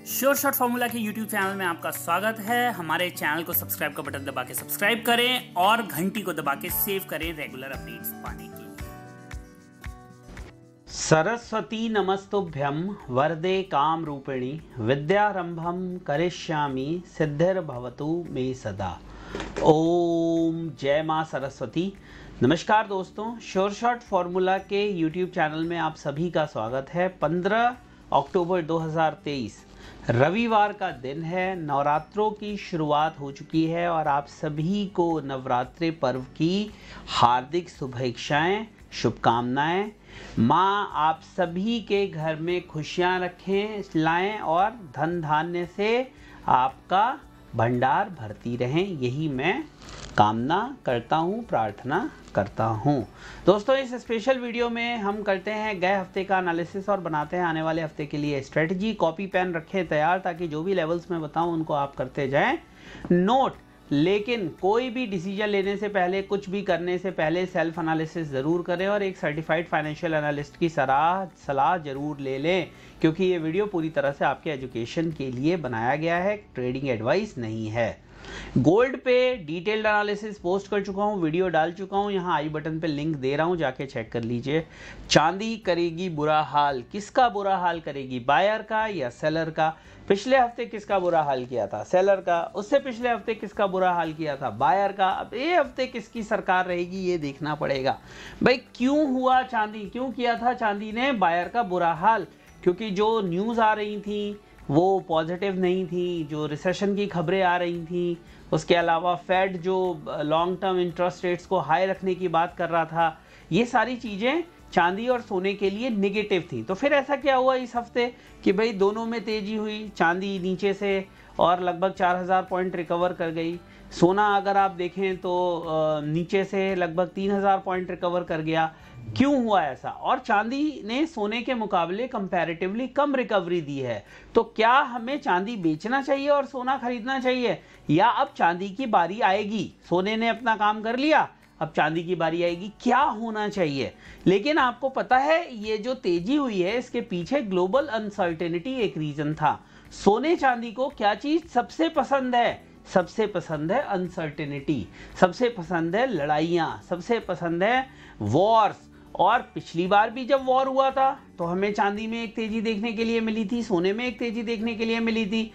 Sure shot formula के YouTube channel में आपका स्वागत है। हमारे चैनल को सब्सक्राइब का बटन दबा के सब्सक्राइब करें और घंटी को दबा के सेव करें रेगुलर अपडेट्स पाने के लिए। सरस्वती नमस्तुभ्यं वरदे काम रूपिणी विद्यारंभम करिष्यामि सिद्धिर्भवतु मे सदा। ओम जय मां सरस्वती। नमस्कार दोस्तों, श्योर शॉट फॉर्मूला के YouTube चैनल में आप सभी का स्वागत है। 15 अक्टूबर 2023 रविवार का दिन है। नवरात्रों की शुरुआत हो चुकी है और आप सभी को नवरात्रि पर्व की हार्दिक शुभेच्छाएं, शुभकामनाएं। माँ आप सभी के घर में खुशियां रखें, लाएं और धन धान्य से आपका भंडार भरती रहें, यही मैं कामना करता हूँ, प्रार्थना करता हूँ। दोस्तों, इस स्पेशल वीडियो में हम करते हैं गए हफ्ते का एनालिसिस और बनाते हैं आने वाले हफ्ते के लिए स्ट्रेटजी। कॉपी पेन रखें तैयार ताकि जो भी लेवल्स में बताऊं उनको आप करते जाएं नोट। लेकिन कोई भी डिसीजन लेने से पहले, कुछ भी करने से पहले सेल्फ एनालिसिस ज़रूर करें और एक सर्टिफाइड फाइनेंशियल एनालिस्ट की सलाह ज़रूर ले लें, क्योंकि ये वीडियो पूरी तरह से आपके एजुकेशन के लिए बनाया गया है, ट्रेडिंग एडवाइस नहीं है। गोल्ड पे डिटेल्ड एनालिसिस पोस्ट कर चुका हूँ, वीडियो डाल चुका हूँ, यहाँ आई बटन पे लिंक दे रहा हूँ, जाके चेक कर लीजिए। चांदी करेगी बुरा हाल। किसका बुरा हाल करेगी, बायर का या सेलर का? पिछले हफ्ते किसका बुरा हाल किया था, सेलर का। उससे पिछले हफ्ते किसका बुरा हाल किया था, बायर का। अब ये हफ्ते किसकी सरकार रहेगी ये देखना पड़ेगा। भाई क्यों हुआ चांदी, क्यों किया था चांदी ने बायर का बुरा हाल? क्योंकि जो न्यूज़ आ रही थी वो पॉजिटिव नहीं थी, जो रिसेशन की खबरें आ रही थी, उसके अलावा फेड जो लॉन्ग टर्म इंटरेस्ट रेट्स को हाई रखने की बात कर रहा था, ये सारी चीज़ें चांदी और सोने के लिए नेगेटिव थी। तो फिर ऐसा क्या हुआ इस हफ्ते कि भाई दोनों में तेजी हुई, चांदी नीचे से और लगभग 4000 पॉइंट रिकवर कर गई। सोना अगर आप देखें तो नीचे से लगभग 3000 पॉइंट रिकवर कर गया। क्यों हुआ ऐसा? और चांदी ने सोने के मुकाबले कंपैरेटिवली कम रिकवरी दी है। तो क्या हमें चांदी बेचना चाहिए और सोना खरीदना चाहिए, या अब चांदी की बारी आएगी? सोने ने अपना काम कर लिया, अब चांदी की बारी आएगी, क्या होना चाहिए? लेकिन आपको पता है ये जो तेजी हुई है इसके पीछे ग्लोबल अनसर्टेनिटी एक रीजन था। सोने चांदी को क्या चीज सबसे पसंद है? सबसे पसंद है अनसर्टेनिटी, सबसे पसंद है लड़ाइयाँ, सबसे पसंद है वॉर्स। और पिछली बार भी जब वॉर हुआ था तो हमें चांदी में एक तेजी देखने के लिए मिली थी, सोने में एक तेजी देखने के लिए मिली थी।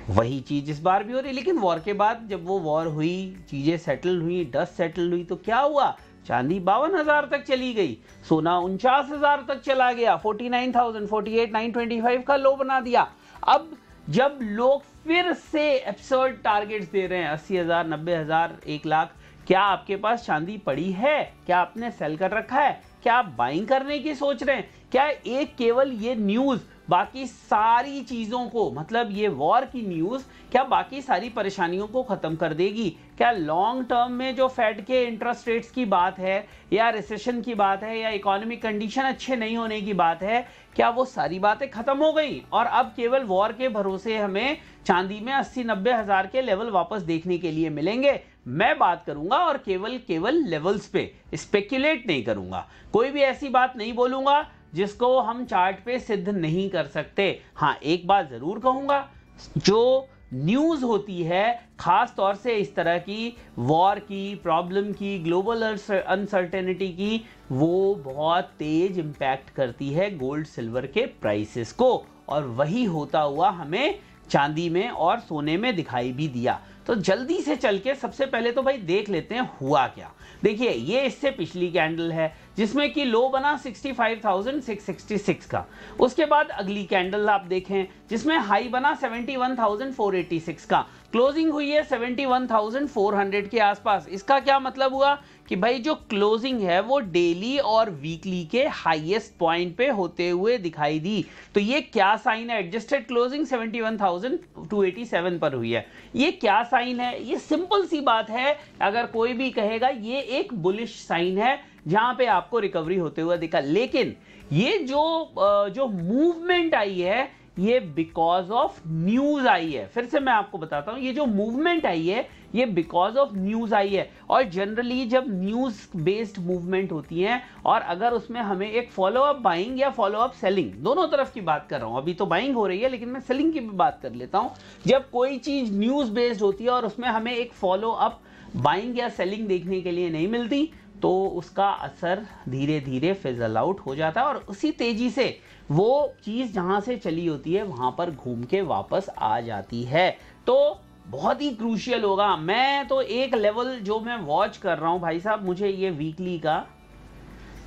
वही चीज इस बार भी हो रही। लेकिन वॉर के बाद जब वो वॉर हुई, चीजें सेटल हुई, डस्ट सेटल हुई, तो क्या हुआ? चांदी 52,000 तक चली गई, सोना 49,000 तक चला गया, 49,000, 48,925 का लो बना दिया। अब जब लोग फिर से एब्सर्ड टारगेट्स दे रहे हैं 80,000, 90,000, 1 लाख, क्या आपके पास चांदी पड़ी है? क्या आपने सेल कर रखा है? क्या आप बाइंग करने की सोच रहे हैं? क्या एक केवल ये न्यूज़ बाकी सारी चीज़ों को, मतलब ये वॉर की न्यूज़ क्या बाकी सारी परेशानियों को ख़त्म कर देगी? क्या लॉन्ग टर्म में जो फेड के इंटरेस्ट रेट्स की बात है, या रिसेशन की बात है, या इकोनॉमिक कंडीशन अच्छे नहीं होने की बात है, क्या वो सारी बातें ख़त्म हो गई और अब केवल वॉर के भरोसे हमें चांदी में 80-90 हज़ार के लेवल वापस देखने के लिए मिलेंगे? मैं बात करूंगा और केवल लेवल्स पे स्पेक्युलेट नहीं करूंगा। कोई भी ऐसी बात नहीं बोलूंगा जिसको हम चार्ट पे सिद्ध नहीं कर सकते। हाँ, एक बात जरूर कहूंगा, जो न्यूज़ होती है खास तौर से इस तरह की वॉर की, प्रॉब्लम की, ग्लोबल अनसर्टेनिटी की, वो बहुत तेज इंपैक्ट करती है गोल्ड सिल्वर के प्राइसेस को, और वही होता हुआ हमें चांदी में और सोने में दिखाई भी दिया। तो जल्दी से चल के सबसे पहले तो भाई देख लेते हैं हुआ क्या। देखिए, ये इससे पिछली कैंडल है जिसमें कि लो बना 65,666 का। उसके बाद अगली कैंडल आप देखें जिसमें हाई बना 71,486 का। क्लोजिंग हुई है 71,400 के आसपास। इसका क्या मतलब हुआ कि भाई जो क्लोजिंग है वो डेली और वीकली के हाईएस्ट पॉइंट पे होते हुए दिखाई दी। तो ये क्या साइन है? एडजस्टेड क्लोजिंग 71,287 पर हुई है। ये क्या साइन है? ये सिंपल सी बात है, अगर कोई भी कहेगा ये एक बुलिश साइन है जहां पे आपको रिकवरी होते हुए दिखा। लेकिन ये जो मूवमेंट आई है ये बिकॉज ऑफ न्यूज आई है। फिर से मैं आपको बताता हूं, ये जो मूवमेंट आई है ये बिकॉज ऑफ न्यूज आई है। और जनरली जब न्यूज बेस्ड मूवमेंट होती है और अगर उसमें हमें एक फॉलो अप बाइंग या फॉलो अप सेलिंग, दोनों तरफ की बात कर रहा हूं, अभी तो बाइंग हो रही है लेकिन मैं सेलिंग की भी बात कर लेता हूं। जब कोई चीज न्यूज बेस्ड होती है और उसमें हमें एक फॉलो अप बाइंग या सेलिंग देखने के लिए नहीं मिलती तो उसका असर धीरे धीरे फिजल आउट हो जाता है और उसी तेजी से वो चीज जहां से चली होती है वहां पर घूम के वापस आ जाती है। तो बहुत ही क्रूशियल होगा। मैं तो एक लेवल जो मैं वॉच कर रहा हूं भाई साहब, मुझे ये वीकली का,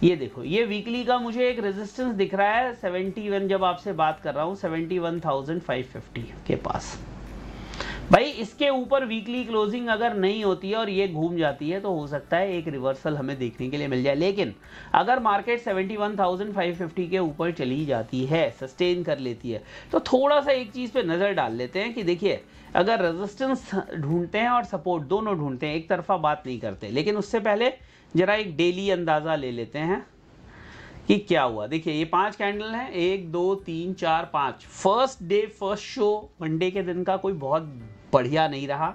ये देखो ये वीकली का मुझे एक रेजिस्टेंस दिख रहा है 71, जब आपसे बात कर रहा हूं 71,550 के पास। भाई इसके ऊपर वीकली क्लोजिंग अगर नहीं होती है और ये घूम जाती है तो हो सकता है एक रिवर्सल हमें देखने के लिए मिल जाए। लेकिन अगर मार्केट 71,550 के ऊपर चली जाती है, सस्टेन कर लेती है, तो थोड़ा सा एक चीज पे नजर डाल लेते हैं कि देखिए अगर रेजिस्टेंस ढूंढते हैं और सपोर्ट दोनों ढूंढते हैं, एक तरफा बात नहीं करते। लेकिन उससे पहले जरा एक डेली अंदाजा ले लेते हैं कि क्या हुआ। देखिए ये 5 कैंडल हैं, 1 2 3 4 5। First day first show Monday के दिन का कोई बहुत बढ़िया नहीं रहा।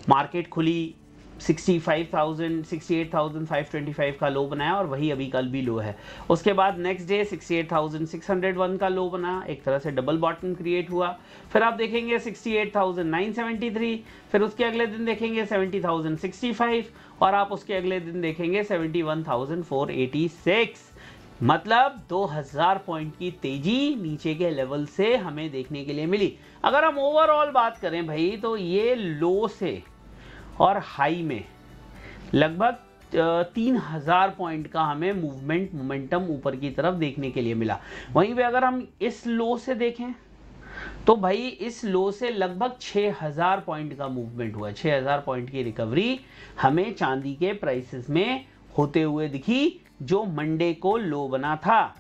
मार्केट खुली 68,525 का लो बनाया और वही अभी कल भी लो है। उसके बाद नेक्स्ट डे 68,601 का लो बना, एक तरह से डबल बॉटम क्रिएट हुआ। फिर आप देखेंगे 68,973, फिर उसके अगले दिन देखेंगे 70,065 और आप उसके अगले दिन देखेंगे 71,486। मतलब 2000 पॉइंट की तेजी नीचे के लेवल से हमें देखने के लिए मिली। अगर हम ओवरऑल बात करें भाई तो ये लो से और हाई में लगभग 3000 पॉइंट का हमें मोमेंटम ऊपर की तरफ देखने के लिए मिला। वहीं पे अगर हम इस लो से देखें तो भाई इस लो से लगभग 6000 पॉइंट का मूवमेंट हुआ। 6000 पॉइंट की रिकवरी हमें चांदी के प्राइसेस में होते हुए दिखी, जो मंडे को लो बना था।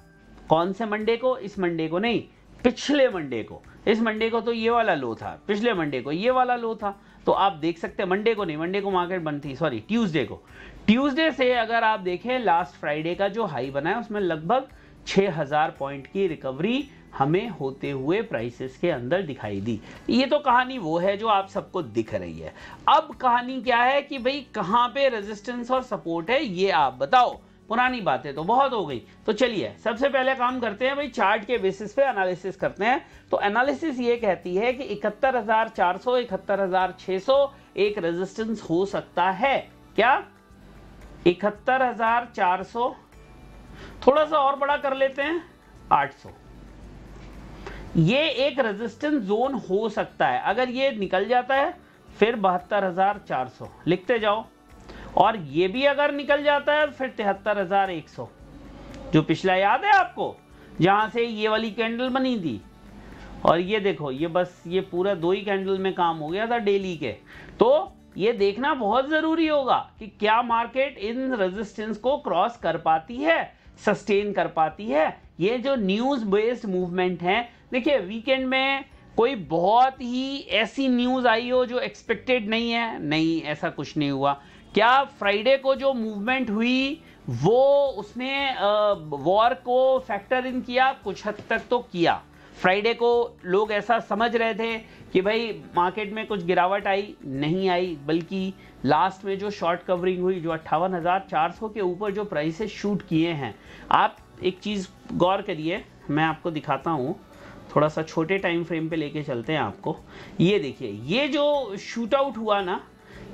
कौन से मंडे को? इस मंडे को नहीं, पिछले मंडे को। इस मंडे को तो ये वाला लो था, पिछले मंडे को ये वाला लो था। तो आप देख सकते हैं, मंडे को नहीं, मंडे को मार्केट बंद थी, सॉरी ट्यूसडे को। ट्यूसडे से अगर आप देखें लास्ट फ्राइडे का जो हाई बना है उसमें लगभग 6000 पॉइंट की रिकवरी हमें होते हुए प्राइसेस के अंदर दिखाई दी। ये तो कहानी वो है जो आप सबको दिख रही है। अब कहानी क्या है कि भाई कहां पे रेजिस्टेंस और सपोर्ट है ये आप बताओ। पुरानी बातें तो बहुत हो गई। तो चलिए सबसे पहले काम करते हैं भाई, चार्ट के बेसिस पे एनालिसिस करते हैं। तो एनालिसिस ये कहती है कि 71,400 71,600 एक रेजिस्टेंस हो सकता है। क्या 71,400, थोड़ा सा और बड़ा कर लेते हैं 800, ये एक रेजिस्टेंस जोन हो सकता है। अगर ये निकल जाता है फिर 72,400 लिखते जाओ, और ये भी अगर निकल जाता है फिर 73,100, जो पिछला याद है आपको जहां से ये वाली कैंडल बनी थी। और ये देखो ये बस ये पूरा 2 ही कैंडल में काम हो गया था डेली के। तो ये देखना बहुत जरूरी होगा कि क्या मार्केट इन रेजिस्टेंस को क्रॉस कर पाती है, सस्टेन कर पाती है। ये जो न्यूज बेस्ड मूवमेंट है, देखिए वीकेंड में कोई बहुत ही ऐसी न्यूज आई हो जो एक्सपेक्टेड नहीं है, नहीं ऐसा कुछ नहीं हुआ। क्या फ्राइडे को जो मूवमेंट हुई वो उसने वॉर को फैक्टर इन किया? कुछ हद तक तो किया। फ्राइडे को लोग ऐसा समझ रहे थे कि भाई मार्केट में कुछ गिरावट आई, नहीं आई, बल्कि लास्ट में जो शॉर्ट कवरिंग हुई, जो 58,400 के ऊपर जो प्राइसेस शूट किए हैं। आप एक चीज़ गौर करिए, मैं आपको दिखाता हूँ, थोड़ा सा छोटे टाइम फ्रेम पे लेके चलते हैं आपको। ये देखिए ये जो शूट आउट हुआ ना,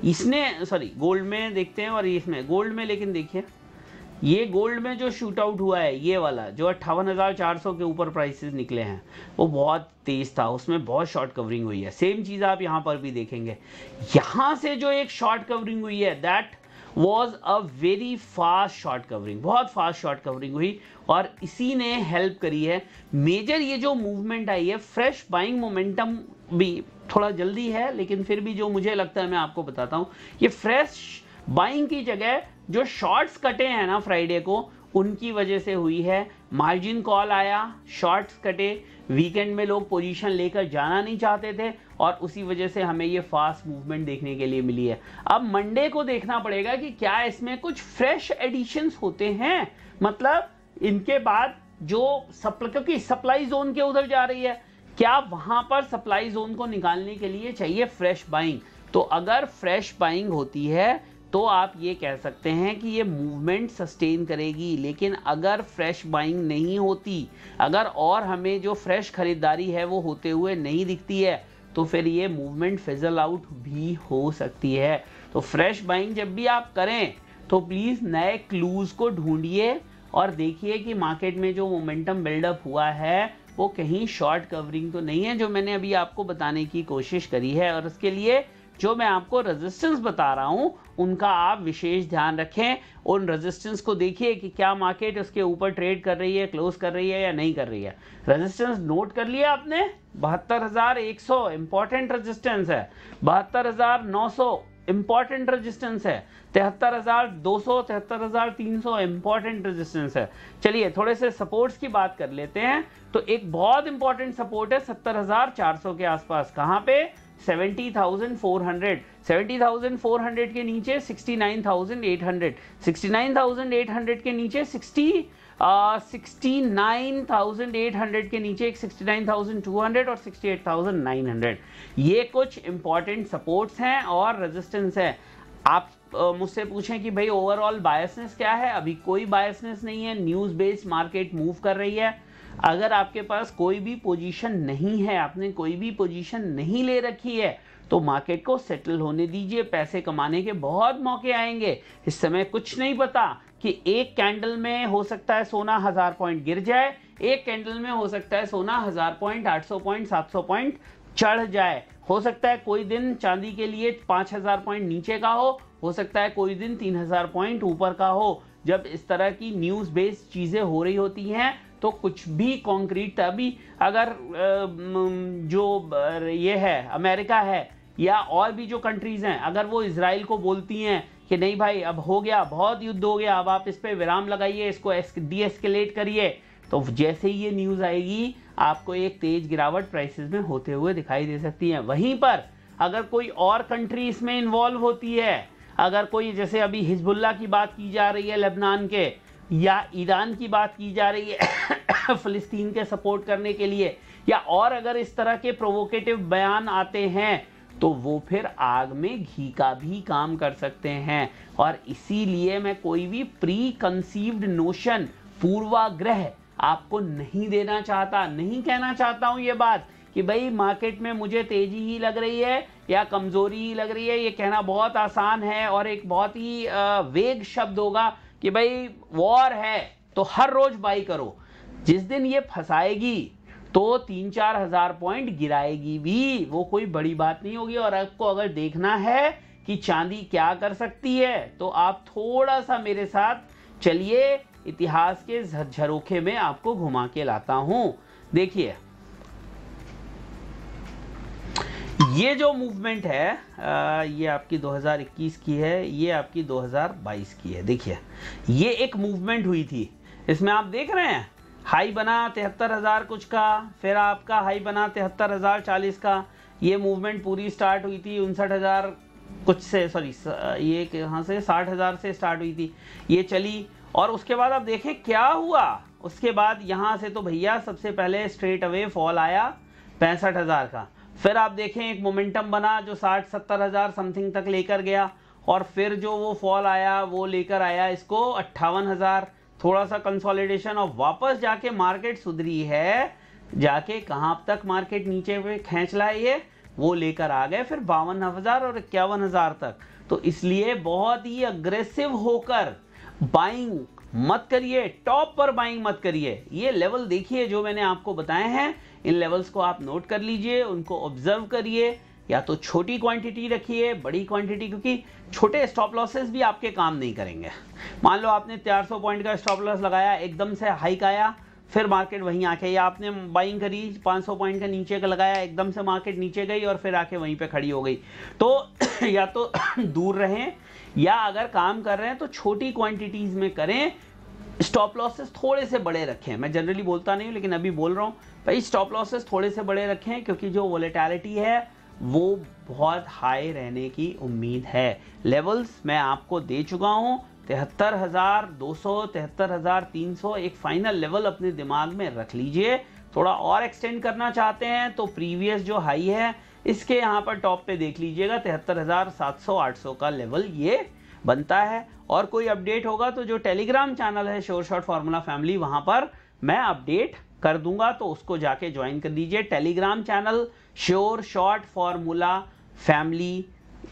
इसने, सॉरी गोल्ड में देखते हैं और इसमें गोल्ड में, लेकिन देखिए ये गोल्ड में जो शूट आउट हुआ है ये वाला जो 58,400 के ऊपर प्राइसेस निकले हैं वो बहुत तेज था, उसमें बहुत शॉर्ट कवरिंग हुई है। सेम चीज़ आप यहाँ पर भी देखेंगे, यहाँ से जो एक शॉर्ट कवरिंग हुई है that was a very fast short covering, बहुत फास्ट शॉर्ट कवरिंग हुई और इसी ने हेल्प करी है। मेजर ये जो मूवमेंट आई है, फ्रेश बाइंग मोमेंटम भी थोड़ा जल्दी है लेकिन फिर भी जो मुझे लगता है मैं आपको बताता हूँ, ये फ्रेश बाइंग की जगह जो शॉर्ट्स कटे हैं ना फ्राइडे को, उनकी वजह से हुई है। मार्जिन कॉल आया, शॉर्ट्स कटे, वीकेंड में लोग पोजीशन लेकर जाना नहीं चाहते थे और उसी वजह से हमें ये फास्ट मूवमेंट देखने के लिए मिली है। अब मंडे को देखना पड़ेगा कि क्या इसमें कुछ फ्रेश एडिशंस होते हैं, मतलब इनके बाद जो क्योंकि सप्लाई जोन के उधर जा रही है, क्या वहां पर सप्लाई जोन को निकालने के लिए चाहिए फ्रेश बाइंग। तो अगर फ्रेश बाइंग होती है तो आप ये कह सकते हैं कि ये मूवमेंट सस्टेन करेगी। लेकिन अगर फ्रेश बाइंग नहीं होती, अगर और हमें जो फ्रेश खरीदारी है वो होते हुए नहीं दिखती है, तो फिर ये मूवमेंट फिजल आउट भी हो सकती है। तो फ्रेश बाइंग जब भी आप करें तो प्लीज नए क्लूज को ढूंढिए और देखिए कि मार्केट में जो मोमेंटम बिल्डअप हुआ है वो कहीं शॉर्ट कवरिंग तो नहीं है, जो मैंने अभी आपको बताने की कोशिश करी है। और उसके लिए जो मैं आपको रेजिस्टेंस बता रहा हूं उनका आप विशेष ध्यान रखें। उन रेजिस्टेंस को देखिए कि क्या मार्केट उसके ऊपर ट्रेड कर रही है, क्लोज कर रही है या नहीं कर रही है। रेजिस्टेंस नोट कर लिया आपने, 72,100 इंपॉर्टेंट रेजिस्टेंस है, 72,900 इंपॉर्टेंट रेजिस्टेंस है, 73,200 73,300 इंपॉर्टेंट रेजिस्टेंस है। चलिए थोड़े से सपोर्ट्स की बात कर लेते हैं। तो एक बहुत इंपॉर्टेंट सपोर्ट है 70,400 के आसपास। कहां पे? 70,400 70,400 के नीचे 69,800 69,800 के नीचे 69,800 के नीचे 69,200 और 68,900। ये कुछ इंपॉर्टेंट सपोर्ट्स हैं और रेजिस्टेंस है। आप मुझसे पूछें कि भाई ओवरऑल बायसनेस क्या है, अभी कोई बायसनेस नहीं है। न्यूज बेस्ड मार्केट मूव कर रही है। अगर आपके पास कोई भी पोजीशन नहीं है, आपने कोई भी पोजीशन नहीं ले रखी है, तो मार्केट को सेटल होने दीजिए। पैसे कमाने के बहुत मौके आएंगे। इस समय कुछ नहीं पता कि एक कैंडल में हो सकता है सोना 1000 पॉइंट गिर जाए, एक कैंडल में हो सकता है सोना 1000 पॉइंट 800 पॉइंट 700 पॉइंट चढ़ जाए। हो सकता है कोई दिन चांदी के लिए 5000 पॉइंट नीचे का हो सकता है कोई दिन 3000 पॉइंट ऊपर का हो। जब इस तरह की न्यूज बेस्ड चीजें हो रही होती हैं तो कुछ भी कॉन्क्रीट, अभी अगर जो ये है अमेरिका है या और भी जो कंट्रीज हैं, अगर वो इजराइल को बोलती हैं कि नहीं भाई अब हो गया, बहुत युद्ध हो गया, अब आप इस पे विराम लगाइए, इसको डीएस्केलेट करिए, तो जैसे ही ये न्यूज आएगी आपको एक तेज गिरावट प्राइसेस में होते हुए दिखाई दे सकती है। वहीं पर अगर कोई और कंट्री इसमें इन्वॉल्व होती है, अगर कोई जैसे अभी हिजबुल्ला की बात की जा रही है लेबनान के, या ईरान की बात की जा रही है फिलिस्तीन के सपोर्ट करने के लिए, या और अगर इस तरह के प्रोवोकेटिव बयान आते हैं तो वो फिर आग में घी का भी काम कर सकते हैं। और इसीलिए मैं कोई भी प्री कंसीव्ड नोशन, पूर्वाग्रह आपको नहीं देना चाहता, नहीं कहना चाहता हूं ये बात कि भाई मार्केट में मुझे तेजी ही लग रही है या कमजोरी ही लग रही है। ये कहना बहुत आसान है और एक बहुत ही वेग शब्द होगा कि भाई वॉर है तो हर रोज बाई करो। जिस दिन ये फंसाएगी तो 3-4 हजार पॉइंट गिराएगी भी, वो कोई बड़ी बात नहीं होगी। और आपको अगर देखना है कि चांदी क्या कर सकती है तो आप थोड़ा सा मेरे साथ चलिए, इतिहास के झरोखे में आपको घुमा के लाता हूं। देखिए ये जो मूवमेंट है ये आपकी 2021 की है, ये आपकी 2022 की है। देखिए ये एक मूवमेंट हुई थी, इसमें आप देख रहे हैं हाई बना 73,000 कुछ का, फिर आपका हाई बना 73,040 का। ये मूवमेंट पूरी स्टार्ट हुई थी 59,000 कुछ से, सॉरी ये यहाँ से 60,000 से स्टार्ट हुई थी, ये चली। और उसके बाद आप देखें क्या हुआ, उसके बाद यहाँ से तो भैया सबसे पहले स्ट्रेट अवे फॉल आया 65,000 का। फिर आप देखें एक मोमेंटम बना जो 60-70 हजार समथिंग तक लेकर गया, और फिर जो वो फॉल आया वो लेकर आया इसको 58,000, थोड़ा सा कंसोलिडेशन और वापस जाके मार्केट सुधरी है, जाके कहां तक मार्केट नीचे पे खींच लाए ये, वो लेकर आ गए फिर 52,000 और 51,000 तक। तो इसलिए बहुत ही अग्रेसिव होकर बाइंग मत करिए, टॉप पर बाइंग मत करिए। ये लेवल देखिए जो मैंने आपको बताए हैं, इन लेवल्स को आप नोट कर लीजिए, उनको ऑब्जर्व करिए, या तो छोटी क्वांटिटी रखिए, बड़ी क्वांटिटी, क्योंकि छोटे स्टॉप लॉसेस भी आपके काम नहीं करेंगे। मान लो आपने 400 पॉइंट का स्टॉप लॉस लगाया, एकदम से हाइक आया, फिर मार्केट वहीं आके, या आपने बाइंग करी 500 पॉइंट का नीचे का लगाया, एकदम से मार्केट नीचे गई और फिर आके वहीं पे खड़ी हो गई, तो या तो दूर रहें, या अगर काम कर रहे हैं तो छोटी क्वांटिटीज में करें। स्टॉप लॉसेस थोड़े से बड़े रखें, मैं जनरली बोलता नहीं हूं लेकिन अभी बोल रहा हूं भाई, स्टॉप लॉसेस थोड़े से बड़े रखें, क्योंकि जो वोलेटिलिटी है वो बहुत हाई रहने की उम्मीद है। लेवल्स मैं आपको दे चुका हूं, 73,200 73,300 एक फाइनल लेवल अपने दिमाग में रख लीजिए, थोड़ा और एक्सटेंड करना चाहते हैं तो प्रीवियस जो हाई है इसके यहाँ पर टॉप पे देख लीजिएगा 73,700-800 का लेवल ये बनता है। और कोई अपडेट होगा तो जो टेलीग्राम चैनल है श्योर शॉट फॉर्मूला फैमिली, वहां पर मैं अपडेट कर दूंगा, तो उसको जाके ज्वाइन कर दीजिए। Telegram channel sure shot formula family.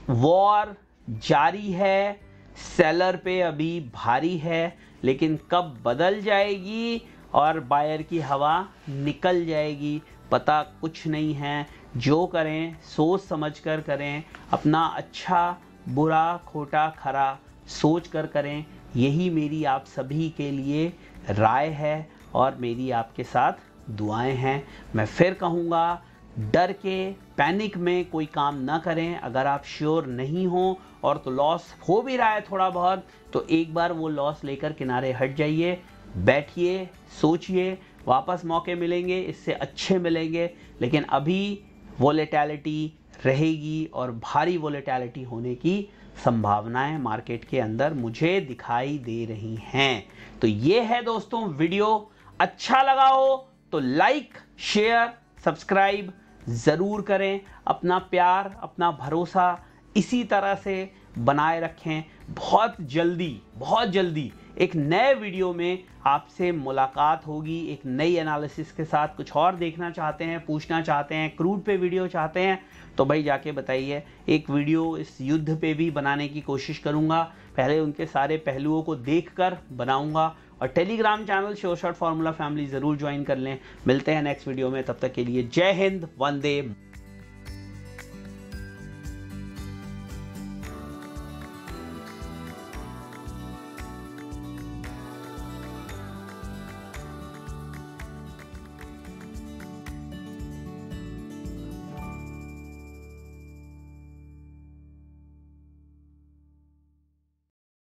War जारी है, सेलर पे अभी भारी है, लेकिन कब बदल जाएगी और बायर की हवा निकल जाएगी पता कुछ नहीं है। जो करें सोच समझ कर करें, अपना अच्छा बुरा खोटा खरा सोच कर करें, यही मेरी आप सभी के लिए राय है और मेरी आपके साथ दुआएं हैं। मैं फिर कहूँगा, डर के पैनिक में कोई काम ना करें। अगर आप श्योर नहीं हो और तो लॉस हो भी रहा है थोड़ा बहुत, तो एक बार वो लॉस लेकर किनारे हट जाइए, बैठिए, सोचिए, वापस मौके मिलेंगे, इससे अच्छे मिलेंगे। लेकिन अभी वोलेटिलिटी रहेगी और भारी वोलेटिलिटी होने की संभावनाएं मार्केट के अंदर मुझे दिखाई दे रही हैं। तो ये है दोस्तों वीडियो। अच्छा लगा हो तो लाइक, शेयर, सब्सक्राइब ज़रूर करें। अपना प्यार, अपना भरोसा इसी तरह से बनाए रखें। बहुत जल्दी एक नए वीडियो में आपसे मुलाकात होगी, एक नई एनालिसिस के साथ। कुछ और देखना चाहते हैं, पूछना चाहते हैं, क्रूड पे वीडियो चाहते हैं तो भाई जाके बताइए। एक वीडियो इस युद्ध पे भी बनाने की कोशिश करूंगा, पहले उनके सारे पहलुओं को देखकर बनाऊंगा। और Telegram channel sure shot formula family ज़रूर ज्वाइन कर लें। मिलते हैं नेक्स्ट वीडियो में, तब तक के लिए जय हिंद, वंदे।